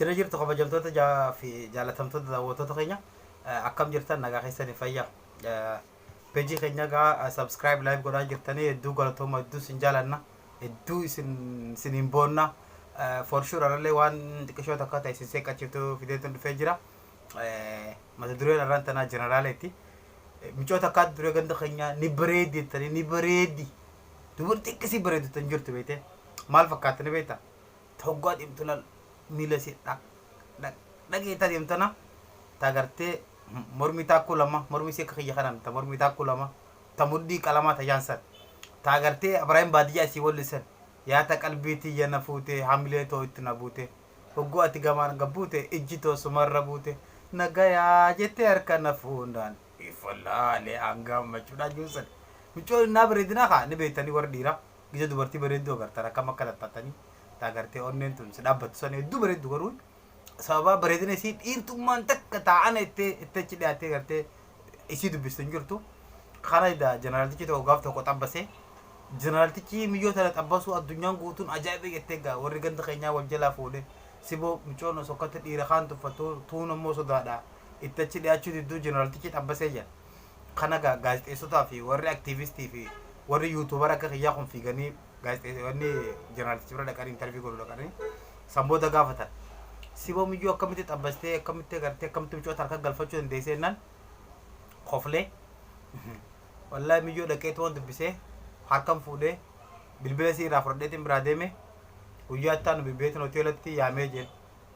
Tira jirtu kabajamtoota jaa fi jaalatamtoota daawwattoota keenya akkam jirtan nagaa keessanii fayyaa. Peejii keenya gaa subscribe live godhaa jirtanii hedduu galatooma hedduu isin jaalanna hedduu isiniin boonna. For sure anallee waan xiqqishoo takka ta'e isin seeqqachiiftuu fideetuun dhufee jira. Mata dureen irraan tanaa jeneraaleetti. Micoota akka duree ganda keenya ni bareeddi jettanii ni bareeddi. Dubartii akkasii bareeddu tan jirtu beekte maal fakkaatani beekta? Toggaa dhimtu lal miila si dhageetaa deemtana taagartee mormi taakkuu lama mormi si akka kiyya kanaan ta mormi taakkuu lama ta muddii qalamaa ta jaansan taagartee Ibrahim baadiyyaa isii wallisan yaata qalbiitii yana fuute hamilee too itti na buute hoggoo ati gamaan gabbuute ijji too sumarra buute nagayaa jettee harka na fuundaan ifallaalee hangammachuudha juusan micoon naa bareedinaa kaa ni beektanii warra dhiiraa gisa dubartii bareedduu agartan akkam akka laxxatanii taagartee onneen tun si dhaabbatu san hedduu bareeddu garuu sababa bareedina isii dhiirtummaan takka taa'an itti achi dhiyaatee gartee isii dubbistu hin jirtu. Kana ida jeneraaltichi tokko gaaf tokko xabbasee jeneraaltichi miyyoota xabbasuu addunyaan guutuun ajaa'iba jettee gaa warri ganda keenyaa wal jalaa fuudhe siboo micoon sokkatti dhiira kaan tuffatu tuun ammoo sodaadha itti achi dhiyaachuu didduu jeneraaltichi xabbasee jira. Kana gaa gaazexeessotaa fi warri aktiivistii fi warri yuutuubara akka kiyyaa kun fiiganii gaazexeessonni jeneraaltichi bira dhaqanii intarviyuu godhu dhaqanii samboota gaafatan. Siboo miyyoo akkamitti xabbastee akkamitti gartee akkamitti micoota harka galfachuu dandeessee naan qoflee wallahi miyyoo dhaqeetu waan dubbisee harkan fuudhee bilbila isii irraa fudhadheetiin biraa deeme guyyaa ittaanu bilbileetiin hoteelatti yaamee jeen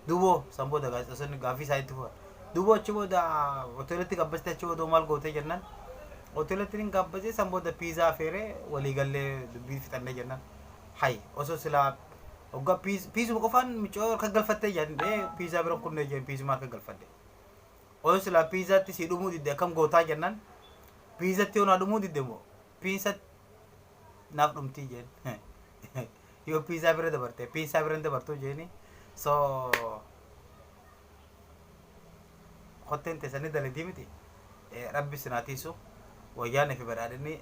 duboo samboota gaazexeessonni gaaffii isaa itti fuudhan duboo achi booda hoteelatti gabbastee achi booda maal gootee jennaan hoteelatti ni gabbasee samboota piizaa feeree waliigallee dubbii fixannee jennaan hay osoo silaa Oga pisu qofaan micoo ka galfattee jennee piizaa bira kunne jeen piisu maal ka galfadde oo sila piizaatti si dhumuu didde akkam gootaa jennaan piizatti yoo na dhumuu didde moo piisa naaf dhumtii jeen yoo piizaa bira dabarte piizaa bira dabartuu jeeni so hoteen teessanii dalagii miti rabbi sinaatiisu wayyaanee fi badhaadhinni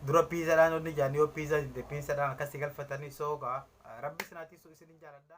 dura piizaadhaan onni jaanii yoo piizaa didde piizaadhaan akkasii galfatanii soogaa rabbi sinaatiisu isinin jaaladha.